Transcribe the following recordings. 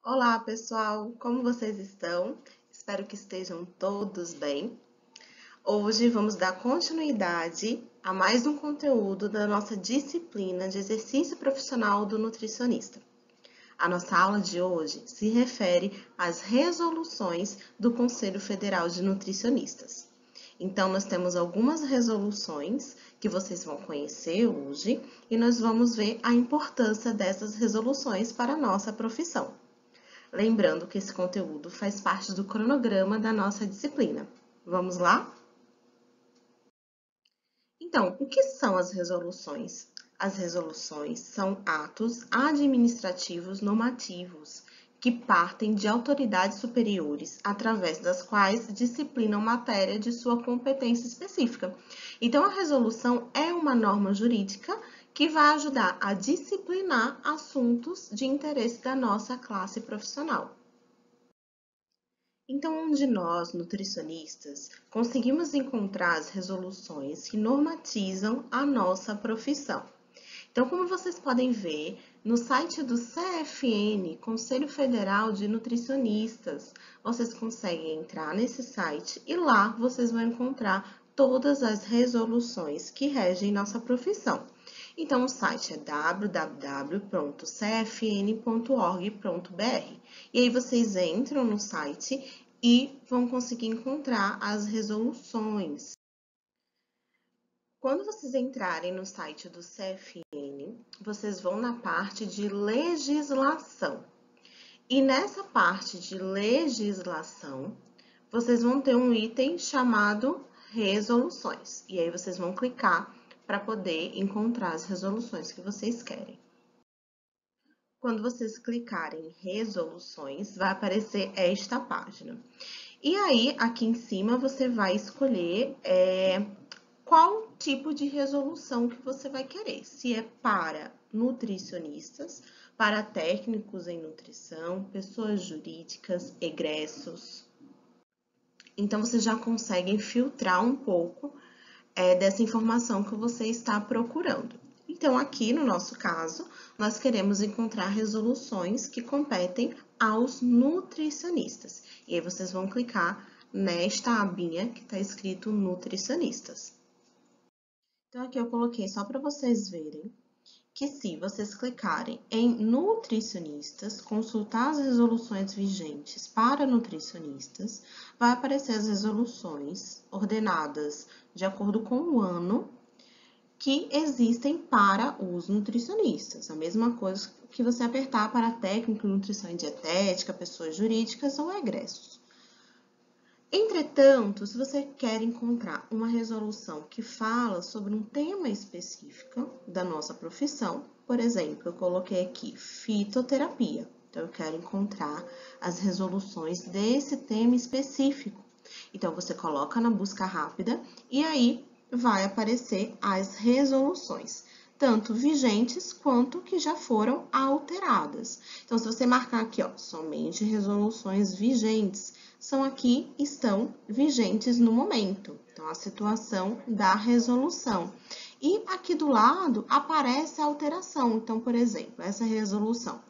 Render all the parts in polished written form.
Olá, pessoal! Como vocês estão? Espero que estejam todos bem. Hoje vamos dar continuidade a mais um conteúdo da nossa disciplina de exercício profissional do nutricionista. A nossa aula de hoje se refere às resoluções do Conselho Federal de Nutricionistas. Então, nós temos algumas resoluções que vocês vão conhecer hoje e nós vamos ver a importância dessas resoluções para a nossa profissão. Lembrando que esse conteúdo faz parte do cronograma da nossa disciplina. Vamos lá? Então, o que são as resoluções? As resoluções são atos administrativos normativos que partem de autoridades superiores, através das quais disciplinam matéria de sua competência específica. Então, a resolução é uma norma jurídica que vai ajudar a disciplinar assuntos de interesse da nossa classe profissional. Então, onde nós, nutricionistas, conseguimos encontrar as resoluções que normatizam a nossa profissão. Então, como vocês podem ver, no site do CFN, Conselho Federal de Nutricionistas, vocês conseguem entrar nesse site e lá vocês vão encontrar todas as resoluções que regem nossa profissão. Então, o site é www.cfn.org.br. E aí vocês entram no site e vão conseguir encontrar as resoluções. Quando vocês entrarem no site do CFN, vocês vão na parte de legislação. E nessa parte de legislação, vocês vão ter um item chamado resoluções. E aí vocês vão clicar para poder encontrar as resoluções que vocês querem. Quando vocês clicarem em resoluções, vai aparecer esta página. E aí, aqui em cima, você vai escolher qual tipo de resolução que você vai querer. Se é para nutricionistas, para técnicos em nutrição, pessoas jurídicas, egressos. Então, você já consegue filtrar um pouco dessa informação que você está procurando. Então, aqui no nosso caso, nós queremos encontrar resoluções que competem aos nutricionistas. E aí, vocês vão clicar nesta abinha que está escrito nutricionistas. Então, aqui eu coloquei só para vocês verem que se vocês clicarem em nutricionistas, consultar as resoluções vigentes para nutricionistas, vai aparecer as resoluções ordenadas de acordo com o ano que existem para os nutricionistas. A mesma coisa que você apertar para técnico em nutrição e dietética, pessoas jurídicas ou egressos. Entretanto, se você quer encontrar uma resolução que fala sobre um tema específico da nossa profissão, por exemplo, eu coloquei aqui fitoterapia. Então, eu quero encontrar as resoluções desse tema específico. Então, você coloca na busca rápida e aí vai aparecer as resoluções, tanto vigentes quanto que já foram alteradas. Então, se você marcar aqui, ó, somente resoluções vigentes, são aqui, estão vigentes no momento. Então, a situação da resolução. E aqui do lado aparece a alteração. Então, por exemplo, essa resolução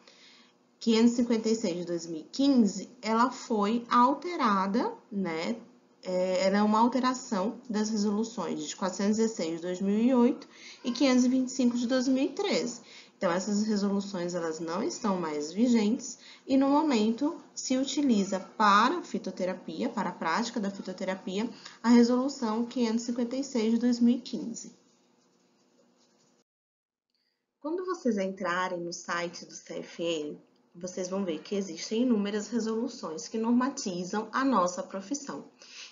556 de 2015, ela foi alterada, né? Ela é uma alteração das resoluções de 416 de 2008 e 525 de 2013. Então, essas resoluções elas não estão mais vigentes e, no momento, se utiliza para fitoterapia, para a prática da fitoterapia, a resolução 556 de 2015. Quando vocês entrarem no site do CFN, vocês vão ver que existem inúmeras resoluções que normatizam a nossa profissão.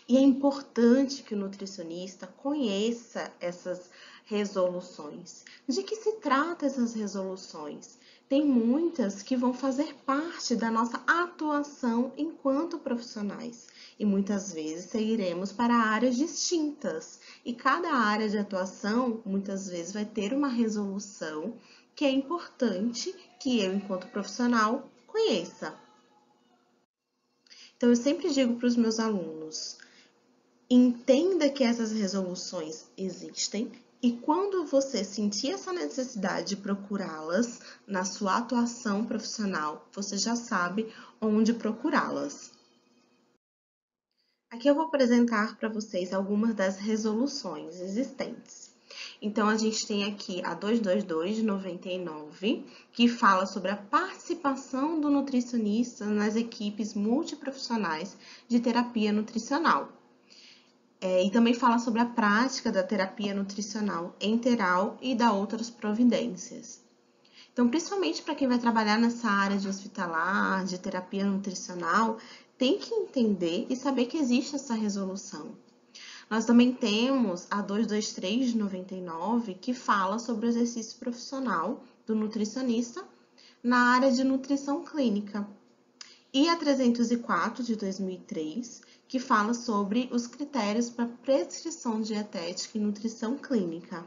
E é importante que o nutricionista conheça essas resoluções. De que se trata essas resoluções? Tem muitas que vão fazer parte da nossa atuação enquanto profissionais. E muitas vezes seguiremos para áreas distintas. E cada área de atuação, muitas vezes, vai ter uma resolução que é importante que eu, enquanto profissional, conheça. Então, eu sempre digo para os meus alunos, entenda que essas resoluções existem, E quando você sentir essa necessidade de procurá-las na sua atuação profissional, você já sabe onde procurá-las. Aqui eu vou apresentar para vocês algumas das resoluções existentes. Então, a gente tem aqui a 222 de 99, que fala sobre a participação do nutricionista nas equipes multiprofissionais de terapia nutricional. E também fala sobre a prática da terapia nutricional enteral e da outras providências. Então, principalmente para quem vai trabalhar nessa área de hospitalar, de terapia nutricional, tem que entender e saber que existe essa resolução. Nós também temos a 223 de 99, que fala sobre o exercício profissional do nutricionista na área de nutrição clínica. E a 304 de 2003, que fala sobre os critérios para prescrição dietética e nutrição clínica.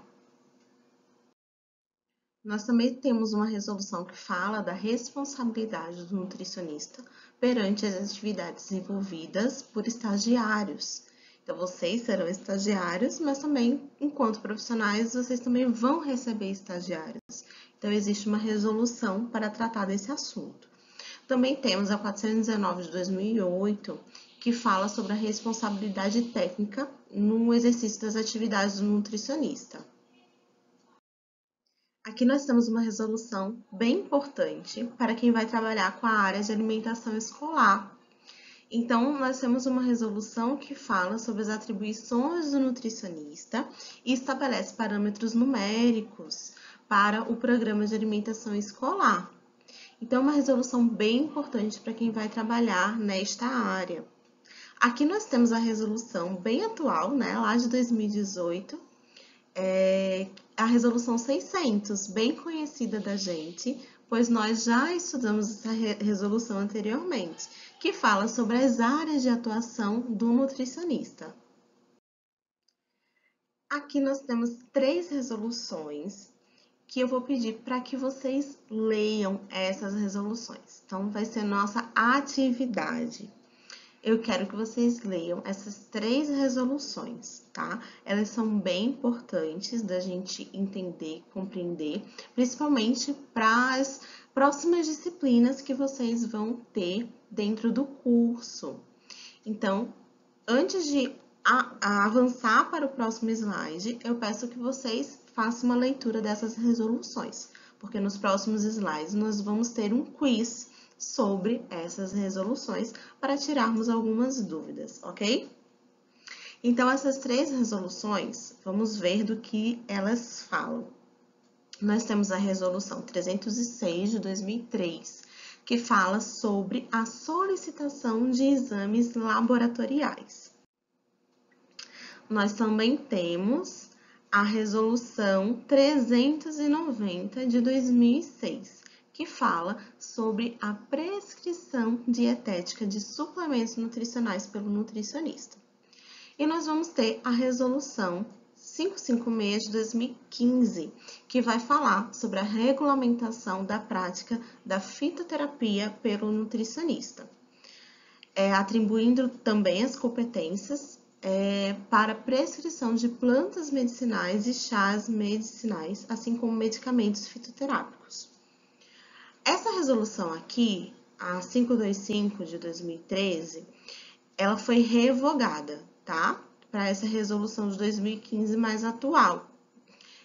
Nós também temos uma resolução que fala da responsabilidade do nutricionista perante as atividades envolvidas por estagiários. Então, vocês serão estagiários, mas também, enquanto profissionais, vocês também vão receber estagiários. Então, existe uma resolução para tratar desse assunto. Também temos a 419 de 2008, que fala sobre a responsabilidade técnica no exercício das atividades do nutricionista. Aqui nós temos uma resolução bem importante para quem vai trabalhar com a área de alimentação escolar. Então, nós temos uma resolução que fala sobre as atribuições do nutricionista e estabelece parâmetros numéricos para o programa de alimentação escolar. Então, é uma resolução bem importante para quem vai trabalhar nesta área. Aqui nós temos a resolução bem atual, né, lá de 2018, a resolução 600, bem conhecida da gente, pois nós já estudamos essa resolução anteriormente, que fala sobre as áreas de atuação do nutricionista. Aqui nós temos 3 resoluções que eu vou pedir para que vocês leiam essas resoluções. Então, vai ser nossa atividade. Eu quero que vocês leiam essas 3 resoluções, tá? Elas são bem importantes da gente entender, compreender, principalmente para as próximas disciplinas que vocês vão ter dentro do curso. Então, antes de avançar para o próximo slide, eu peço que vocês façam uma leitura dessas resoluções, porque nos próximos slides nós vamos ter um quiz sobre essas resoluções para tirarmos algumas dúvidas, ok? Então, essas 3 resoluções, vamos ver do que elas falam. Nós temos a resolução 306 de 2003, que fala sobre a solicitação de exames laboratoriais. Nós também temos a resolução 390 de 2006, que fala sobre a prescrição dietética de suplementos nutricionais pelo nutricionista. E nós vamos ter a resolução 556 de 2015, que vai falar sobre a regulamentação da prática da fitoterapia pelo nutricionista, atribuindo também as competências para prescrição de plantas medicinais e chás medicinais, assim como medicamentos fitoterápicos. Essa resolução aqui, a 525 de 2013, ela foi revogada, tá? Para essa resolução de 2015 mais atual.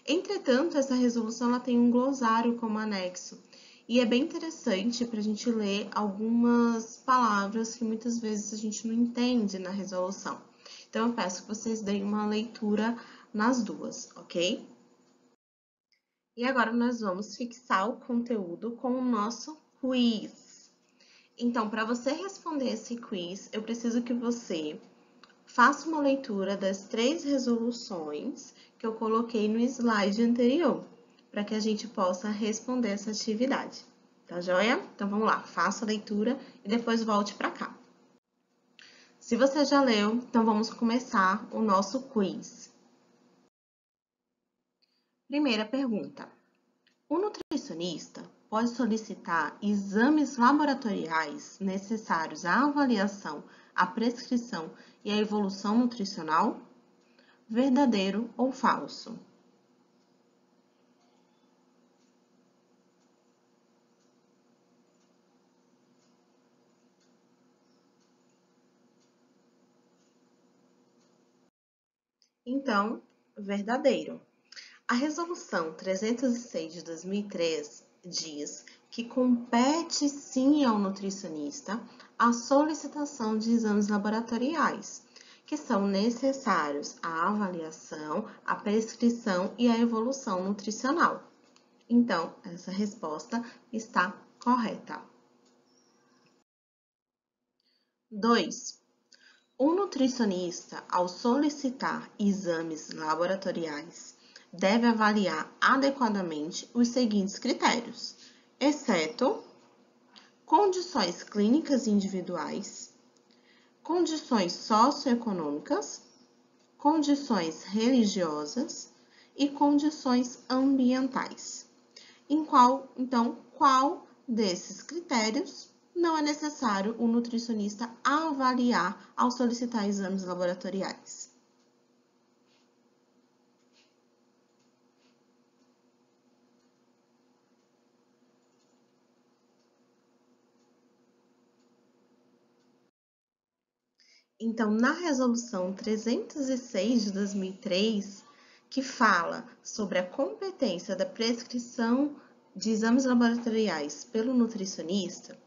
Entretanto, essa resolução ela tem um glossário como anexo. E é bem interessante para a gente ler algumas palavras que muitas vezes a gente não entende na resolução. Então, eu peço que vocês deem uma leitura nas duas, ok? E agora nós vamos fixar o conteúdo com o nosso quiz. Então, para você responder esse quiz, eu preciso que você faça uma leitura das 3 resoluções que eu coloquei no slide anterior, para que a gente possa responder essa atividade. Tá joia? Então, vamos lá, faça a leitura e depois volte para cá. Se você já leu, então vamos começar o nosso quiz. Primeira pergunta. O nutricionista pode solicitar exames laboratoriais necessários à avaliação, à prescrição e à evolução nutricional? Verdadeiro ou falso? Então, verdadeiro. A Resolução 306 de 2003 diz que compete sim ao nutricionista a solicitação de exames laboratoriais, que são necessários à avaliação, à prescrição e à evolução nutricional. Então, essa resposta está correta. 2. O nutricionista, ao solicitar exames laboratoriais, deve avaliar adequadamente os seguintes critérios, exceto condições clínicas individuais, condições socioeconômicas, condições religiosas e condições ambientais. Então, qual desses critérios não é necessário o nutricionista avaliar ao solicitar exames laboratoriais? Então, na Resolução 306 de 2003, que fala sobre a competência da prescrição de exames laboratoriais pelo nutricionista,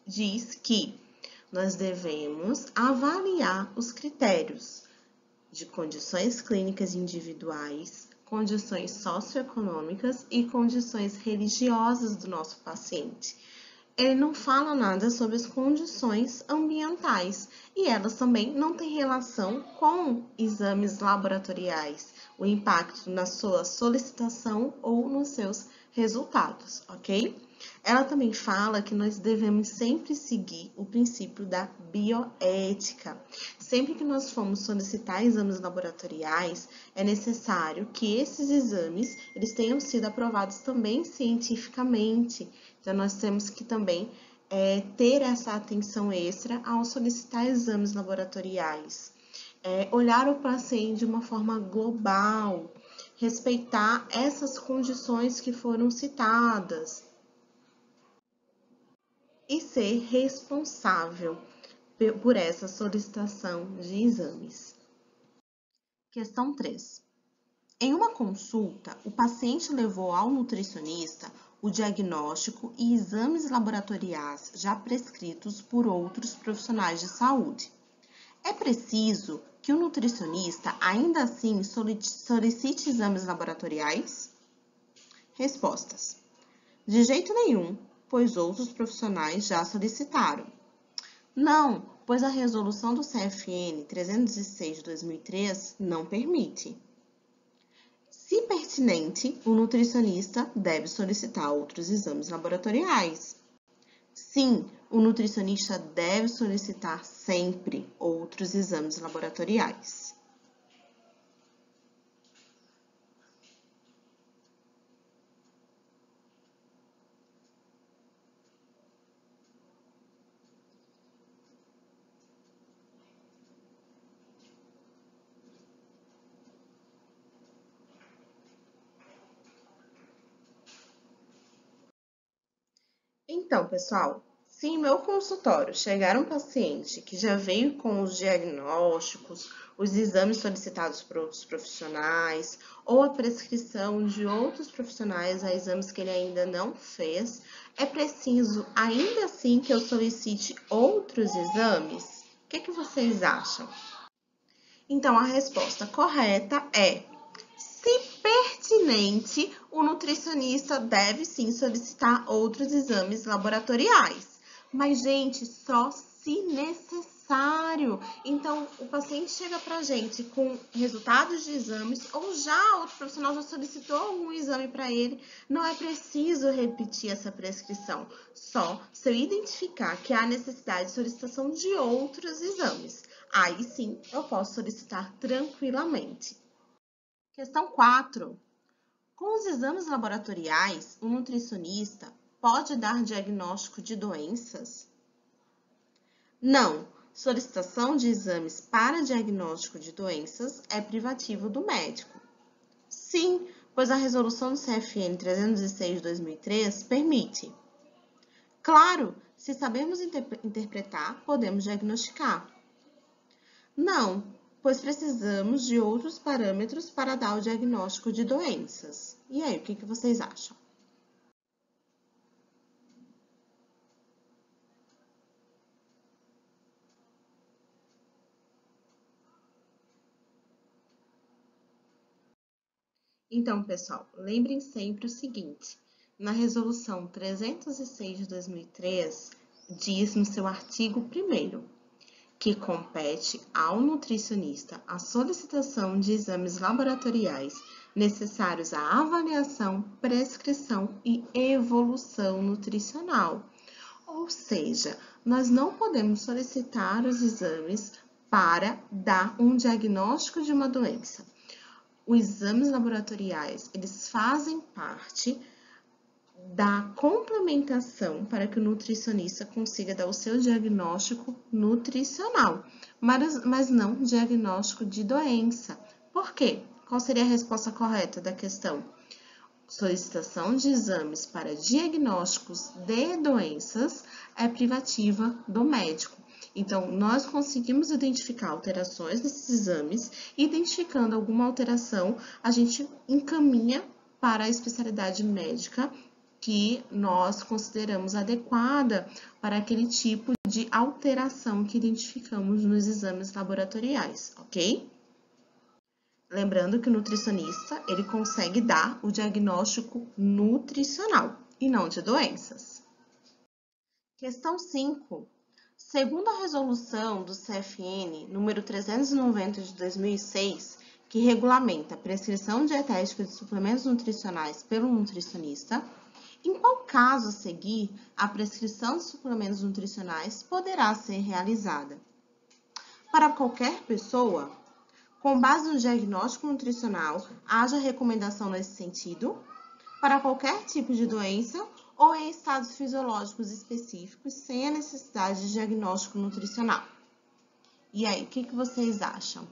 diz que nós devemos avaliar os critérios de condições clínicas individuais, condições socioeconômicas e condições religiosas do nosso paciente. Ele não fala nada sobre as condições ambientais e elas também não têm relação com exames laboratoriais, o impacto na sua solicitação ou nos seus resultados, ok? Ela também fala que nós devemos sempre seguir o princípio da bioética. Sempre que nós formos solicitar exames laboratoriais, é necessário que esses exames eles tenham sido aprovados também cientificamente. Então, nós temos que também ter essa atenção extra ao solicitar exames laboratoriais. Olhar o paciente de uma forma global, respeitar essas condições que foram citadas e ser responsável por essa solicitação de exames. Questão 3. Em uma consulta, o paciente levou ao nutricionista o diagnóstico e exames laboratoriais já prescritos por outros profissionais de saúde. É preciso que o nutricionista ainda assim solicite exames laboratoriais? Respostas: de jeito nenhum, pois outros profissionais já solicitaram. Não, pois a resolução do CFN 306 de 2003 não permite. Se pertinente, o nutricionista deve solicitar outros exames laboratoriais. Sim, o nutricionista deve solicitar sempre outros exames laboratoriais. Então, pessoal, se em meu consultório chegar um paciente que já veio com os diagnósticos, os exames solicitados por outros profissionais, ou a prescrição de outros profissionais a exames que ele ainda não fez, é preciso ainda assim que eu solicite outros exames? O que vocês acham? Então, a resposta correta é: se pertinente, o nutricionista deve sim solicitar outros exames laboratoriais. Mas, gente, só se necessário. Então, o paciente chega pra gente com resultados de exames ou já outro profissional já solicitou algum exame para ele, não é preciso repetir essa prescrição. Só se eu identificar que há necessidade de solicitação de outros exames. Aí sim, eu posso solicitar tranquilamente. Questão 4. Com os exames laboratoriais, o nutricionista pode dar diagnóstico de doenças? Não. Solicitação de exames para diagnóstico de doenças é privativo do médico. Sim, pois a resolução do CFN 306 de 2003 permite. Claro, se sabemos interpretar, podemos diagnosticar. Não, pois precisamos de outros parâmetros para dar o diagnóstico de doenças. E aí, o que vocês acham? Então, pessoal, lembrem sempre o seguinte: na Resolução 306 de 2003, diz no seu artigo 1º que compete ao nutricionista a solicitação de exames laboratoriais necessários à avaliação, prescrição e evolução nutricional. Ou seja, nós não podemos solicitar os exames para dar um diagnóstico de uma doença. Os exames laboratoriais, eles fazem parte da complementação para que o nutricionista consiga dar o seu diagnóstico nutricional, mas não diagnóstico de doença. Por quê? Qual seria a resposta correta da questão? Solicitação de exames para diagnósticos de doenças é privativa do médico. Então, nós conseguimos identificar alterações nesses exames, e identificando alguma alteração, a gente encaminha para a especialidade médica que nós consideramos adequada para aquele tipo de alteração que identificamos nos exames laboratoriais, ok? Lembrando que o nutricionista, ele consegue dar o diagnóstico nutricional e não de doenças. Questão 5. Segundo a resolução do CFN número 390 de 2006, que regulamenta a prescrição dietética de suplementos nutricionais pelo nutricionista, em qual caso a seguir a prescrição de suplementos nutricionais poderá ser realizada? Para qualquer pessoa, com base no diagnóstico nutricional, haja recomendação nesse sentido, para qualquer tipo de doença ou em estados fisiológicos específicos, sem a necessidade de diagnóstico nutricional. E aí, o que vocês acham?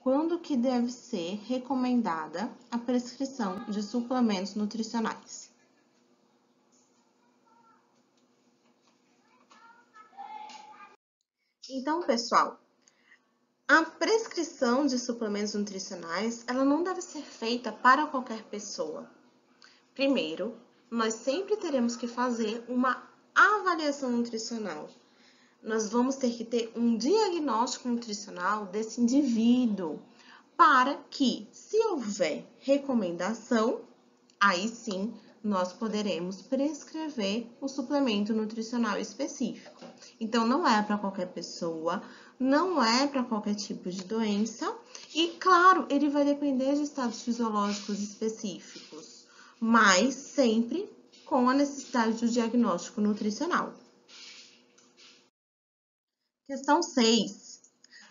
Quando que deve ser recomendada a prescrição de suplementos nutricionais? Então, pessoal, a prescrição de suplementos nutricionais, ela não deve ser feita para qualquer pessoa. Primeiro, nós sempre teremos que fazer uma avaliação nutricional. Nós vamos ter que ter um diagnóstico nutricional desse indivíduo, para que, se houver recomendação, aí sim nós poderemos prescrever o suplemento nutricional específico. Então, não é para qualquer pessoa, não é para qualquer tipo de doença, e claro, ele vai depender de estados fisiológicos específicos, mas sempre com a necessidade do diagnóstico nutricional. Questão 6.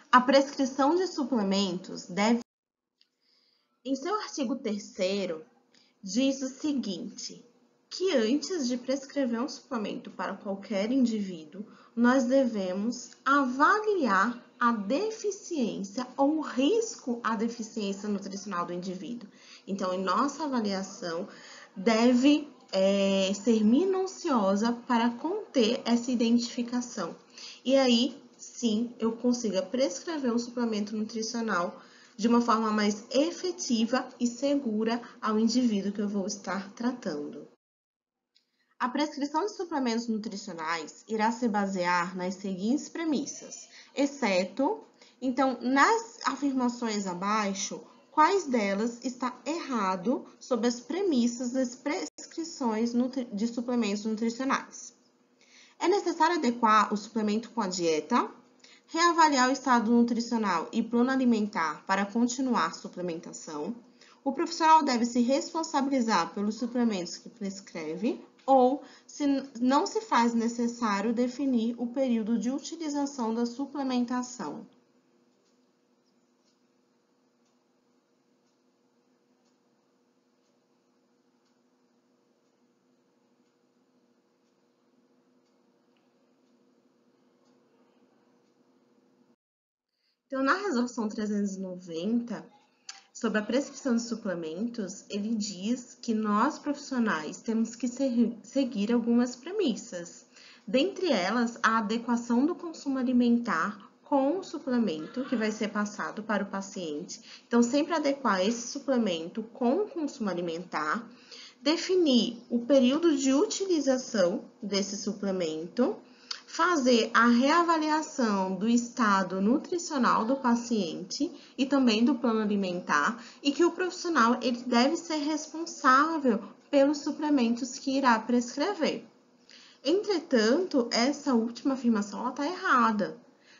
A prescrição de suplementos deve... Em seu artigo 3º, diz o seguinte, que antes de prescrever um suplemento para qualquer indivíduo, nós devemos avaliar a deficiência ou o risco à deficiência nutricional do indivíduo. Então, em nossa avaliação, deve ser minuciosa para conter essa identificação. E aí, sim, eu consiga prescrever um suplemento nutricional de uma forma mais efetiva e segura ao indivíduo que eu vou estar tratando. A prescrição de suplementos nutricionais irá se basear nas seguintes premissas, exceto, então, nas afirmações abaixo, quais delas está errado sobre as premissas das prescrições de suplementos nutricionais? É necessário adequar o suplemento com a dieta, reavaliar o estado nutricional e plano alimentar para continuar suplementação. O profissional deve se responsabilizar pelos suplementos que prescreve ou, se não se faz necessário, definir o período de utilização da suplementação. Então, na Resolução 390, sobre a prescrição de suplementos, ele diz que nós, profissionais, temos que seguir algumas premissas. Dentre elas, a adequação do consumo alimentar com o suplemento que vai ser passado para o paciente. Então, sempre adequar esse suplemento com o consumo alimentar, definir o período de utilização desse suplemento, fazer a reavaliação do estado nutricional do paciente e também do plano alimentar, e que o profissional ele deve ser responsável pelos suplementos que irá prescrever. Entretanto, essa última afirmação está errada.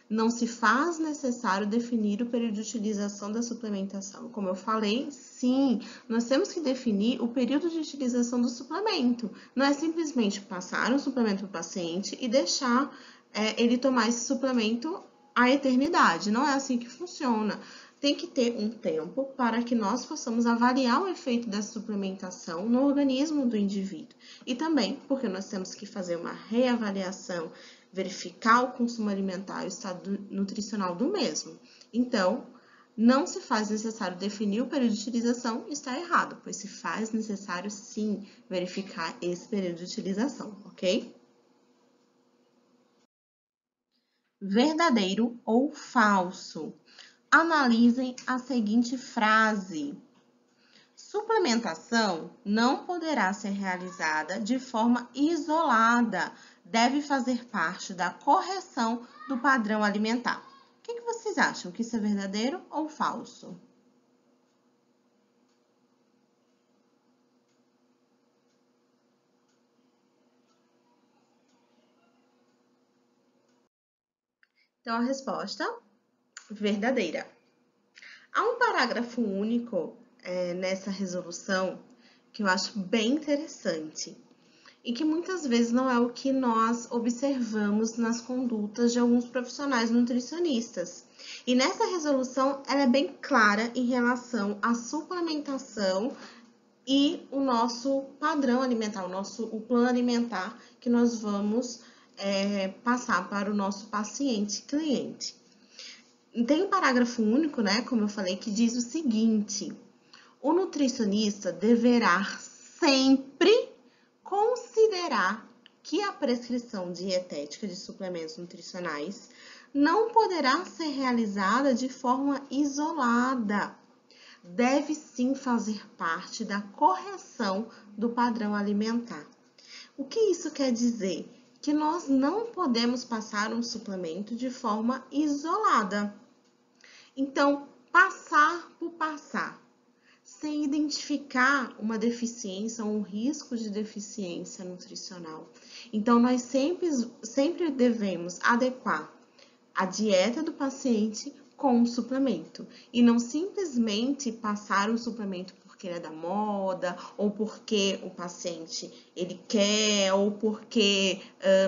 Não se faz necessário definir o período de utilização da suplementação. Como eu falei, sim, nós temos que definir o período de utilização do suplemento. Não é simplesmente passar um suplemento para o paciente e deixar ele tomar esse suplemento à eternidade. Não é assim que funciona. Tem que ter um tempo para que nós possamos avaliar o efeito dessa suplementação no organismo do indivíduo. E também porque nós temos que fazer uma reavaliação, verificar o consumo alimentar e o estado nutricional do mesmo. Então, não se faz necessário definir o período de utilização, está errado, pois se faz necessário, sim, verificar esse período de utilização, ok? Verdadeiro ou falso? Analisem a seguinte frase. Suplementação não poderá ser realizada de forma isolada, deve fazer parte da correção do padrão alimentar. O que vocês acham? Que isso é verdadeiro ou falso? Então, a resposta verdadeira. Há um parágrafo único nessa resolução que eu acho bem interessante e que muitas vezes não é o que nós observamos nas condutas de alguns profissionais nutricionistas. E nessa resolução, ela é bem clara em relação à suplementação e o nosso padrão alimentar, o plano alimentar que nós vamos passar para o nosso paciente cliente. Tem um parágrafo único, né, como eu falei, que diz o seguinte: o nutricionista deverá sempre considerar que a prescrição dietética de suplementos nutricionais não poderá ser realizada de forma isolada. Deve sim fazer parte da correção do padrão alimentar. O que isso quer dizer? Que nós não podemos passar um suplemento de forma isolada. Então, passar por passar, sem identificar uma deficiência ou um risco de deficiência nutricional. Então, nós sempre devemos adequar a dieta do paciente com um suplemento e não simplesmente passar um suplemento porque ele é da moda ou porque o paciente ele quer ou porque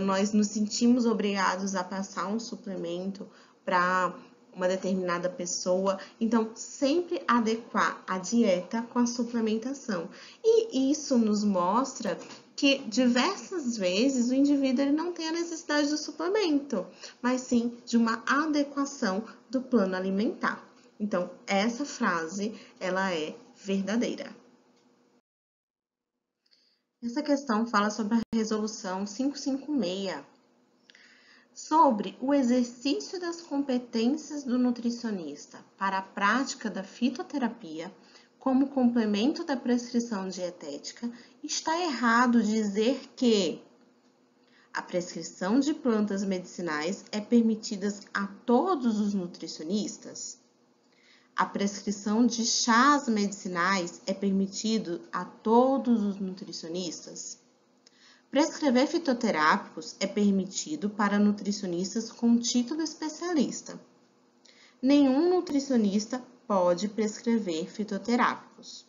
nós nos sentimos obrigados a passar um suplemento para uma determinada pessoa. Então, sempre adequar a dieta com a suplementação. E isso nos mostra que diversas vezes o indivíduo ele não tem a necessidade do suplemento, mas sim de uma adequação do plano alimentar. Então, essa frase, ela é verdadeira. Essa questão fala sobre a resolução 556, sobre o exercício das competências do nutricionista para a prática da fitoterapia como complemento da prescrição dietética. Está errado dizer que a prescrição de plantas medicinais é permitida a todos os nutricionistas? A prescrição de chás medicinais é permitido a todos os nutricionistas? Prescrever fitoterápicos é permitido para nutricionistas com título especialista. Nenhum nutricionista pode prescrever fitoterápicos.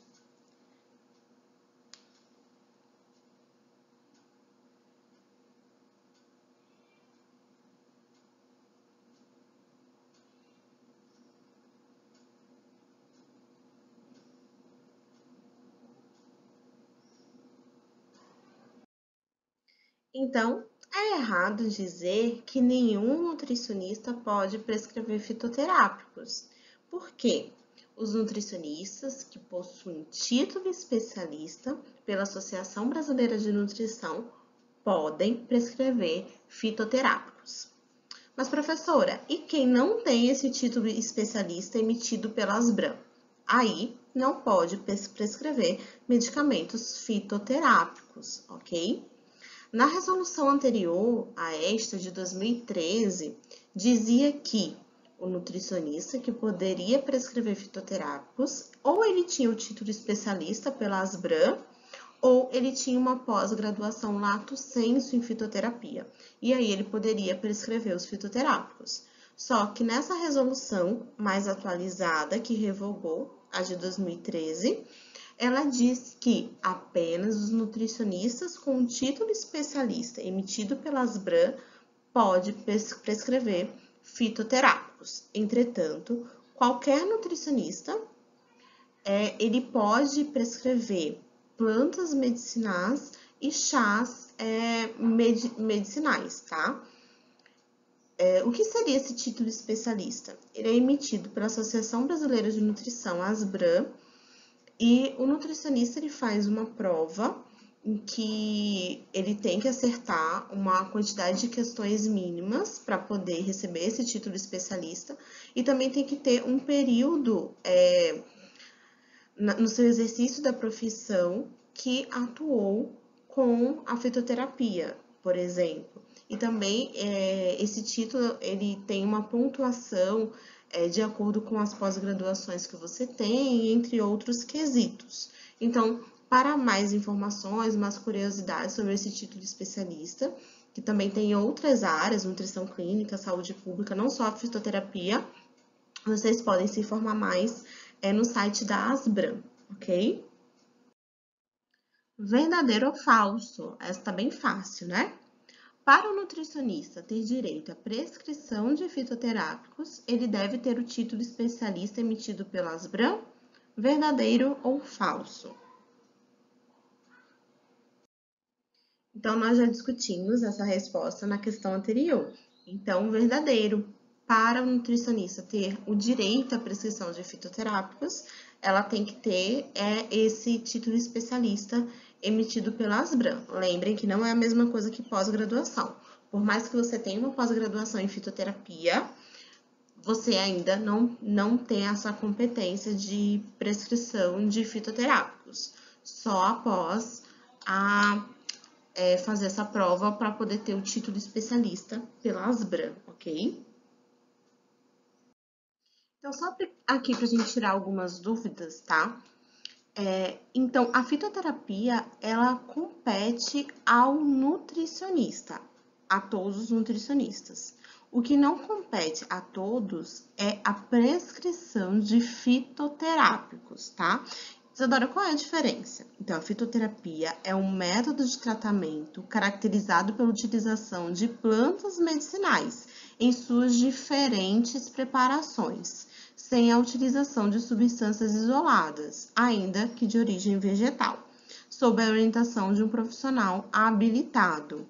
Então, é errado dizer que nenhum nutricionista pode prescrever fitoterápicos. Por quê? Os nutricionistas que possuem título especialista pela Associação Brasileira de Nutrição podem prescrever fitoterápicos. Mas, professora, e quem não tem esse título especialista emitido pela Asbram? Aí não pode prescrever medicamentos fitoterápicos, ok? Na resolução anterior a esta, de 2013, dizia que o nutricionista que poderia prescrever fitoterápicos, ou ele tinha o título especialista pela Asbram, ou ele tinha uma pós-graduação lato sensu em fitoterapia, e aí ele poderia prescrever os fitoterápicos. Só que nessa resolução mais atualizada, que revogou a de 2013, ela diz que apenas os nutricionistas com título especialista emitido pela Asbram pode prescrever fitoterápicos. Entretanto, qualquer nutricionista ele pode prescrever plantas medicinais e chás medicinais, tá? O que seria esse título especialista? Ele é emitido pela Associação Brasileira de Nutrição, Asbram, e o nutricionista ele faz uma prova em que ele tem que acertar uma quantidade de questões mínimas para poder receber esse título especialista, e também tem que ter um período no seu exercício da profissão que atuou com a fitoterapia, por exemplo. E também esse título ele tem uma pontuação de acordo com as pós-graduações que você tem, entre outros quesitos. Então, para mais informações, mais curiosidades sobre esse título de especialista, que também tem outras áreas, nutrição clínica, saúde pública, não só a fitoterapia, vocês podem se informar mais no site da Asbram, ok? Verdadeiro ou falso? Essa tá bem fácil, né? Para o nutricionista ter direito à prescrição de fitoterápicos, ele deve ter o título especialista emitido pela Asbram? Verdadeiro ou falso? Então, nós já discutimos essa resposta na questão anterior. Então, verdadeiro. Para o nutricionista ter o direito à prescrição de fitoterápicos, ela tem que ter esse título especialista emitido pela Asbram. Lembrem que não é a mesma coisa que pós-graduação. Por mais que você tenha uma pós-graduação em fitoterapia, você ainda não tem essa competência de prescrição de fitoterápicos. Só após fazer essa prova para poder ter o título especialista pela Asbram, ok? Então, só aqui para a gente tirar algumas dúvidas, tá? Então, a fitoterapia, ela compete ao nutricionista, a todos os nutricionistas. O que não compete a todos é a prescrição de fitoterápicos, tá? Isadora, qual é a diferença? Então, a fitoterapia é um método de tratamento caracterizado pela utilização de plantas medicinais em suas diferentes preparações, sem a utilização de substâncias isoladas, ainda que de origem vegetal, sob a orientação de um profissional habilitado.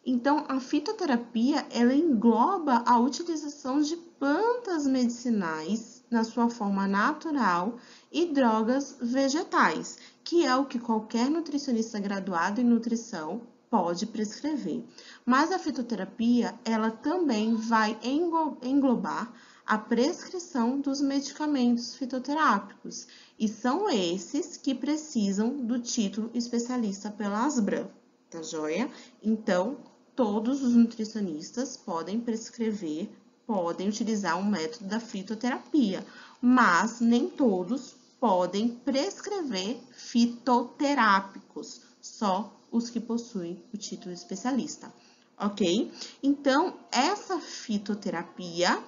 Então, a fitoterapia, ela engloba a utilização de plantas medicinais na sua forma natural e drogas vegetais, que é o que qualquer nutricionista graduado em nutrição pode prescrever. Mas a fitoterapia, ela também vai englobar a prescrição dos medicamentos fitoterápicos, e são esses que precisam do título especialista pela Asbram, tá joia? Então, todos os nutricionistas podem prescrever, podem utilizar um método da fitoterapia, mas nem todos podem prescrever fitoterápicos, só os que possuem o título especialista, ok? Então, essa fitoterapia,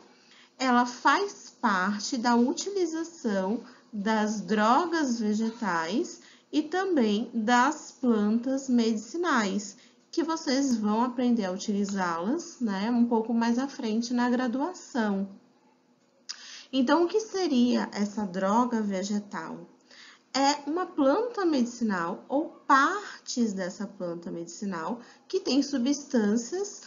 ela faz parte da utilização das drogas vegetais e também das plantas medicinais, que vocês vão aprender a utilizá-las, né, um pouco mais à frente na graduação. Então, o que seria essa droga vegetal? É uma planta medicinal ou partes dessa planta medicinal que tem substâncias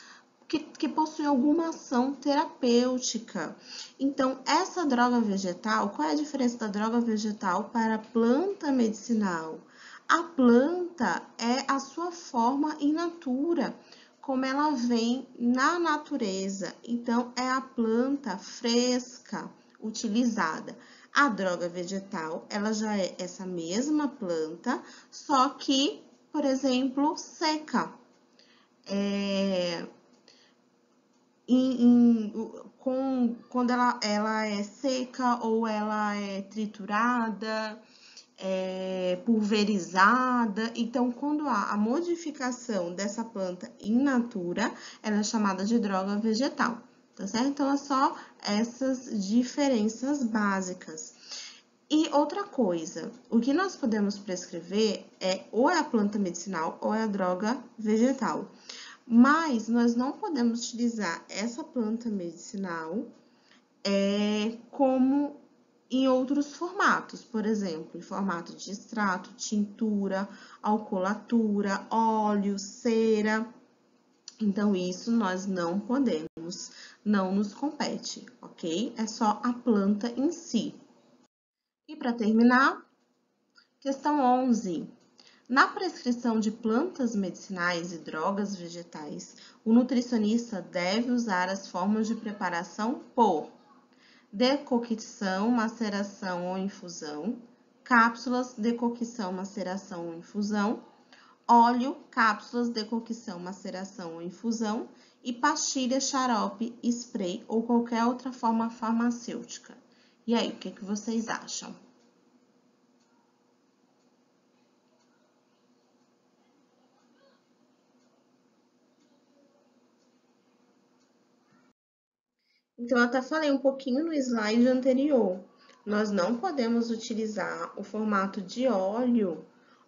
que possuem alguma ação terapêutica. Então, essa droga vegetal, qual é a diferença da droga vegetal para a planta medicinal? A planta é a sua forma in natura, como ela vem na natureza. Então, é a planta fresca utilizada. A droga vegetal, ela já é essa mesma planta, só que, por exemplo, seca. Quando ela é seca ou ela é triturada, pulverizada. Então, quando há a modificação dessa planta in natura, ela é chamada de droga vegetal, tá certo? Então, é só essas diferenças básicas. E outra coisa, o que nós podemos prescrever ou é a planta medicinal ou é a droga vegetal. Mas nós não podemos utilizar essa planta medicinal como em outros formatos, por exemplo, em formato de extrato, tintura, alcoolatura, óleo, cera. Então, isso nós não podemos, não nos compete, ok? É só a planta em si. E para terminar, questão 11. Na prescrição de plantas medicinais e drogas vegetais, o nutricionista deve usar as formas de preparação por decocção, maceração ou infusão, cápsulas, decocção, maceração ou infusão, óleo, cápsulas, decocção, maceração ou infusão e pastilha, xarope, spray ou qualquer outra forma farmacêutica. E aí, o que vocês acham? Então, eu até falei um pouquinho no slide anterior. Nós não podemos utilizar o formato de óleo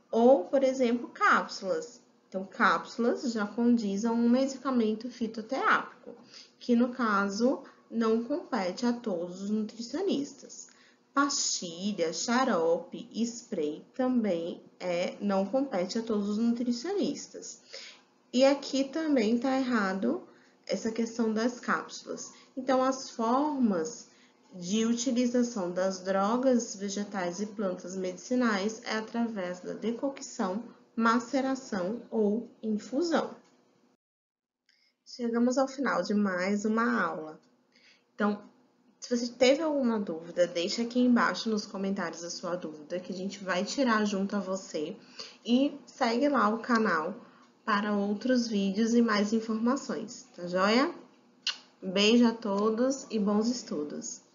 ou, por exemplo, cápsulas. Então, cápsulas já condizem a um medicamento fitoterápico, que no caso não compete a todos os nutricionistas. Pastilha, xarope, spray também não compete a todos os nutricionistas. E aqui também está errado essa questão das cápsulas. Então, as formas de utilização das drogas vegetais e plantas medicinais é através da decocção, maceração ou infusão. Chegamos ao final de mais uma aula. Então, se você teve alguma dúvida, deixa aqui embaixo nos comentários a sua dúvida, que a gente vai tirar junto a você. E segue lá o canal para outros vídeos e mais informações, tá joia? Beijo a todos e bons estudos!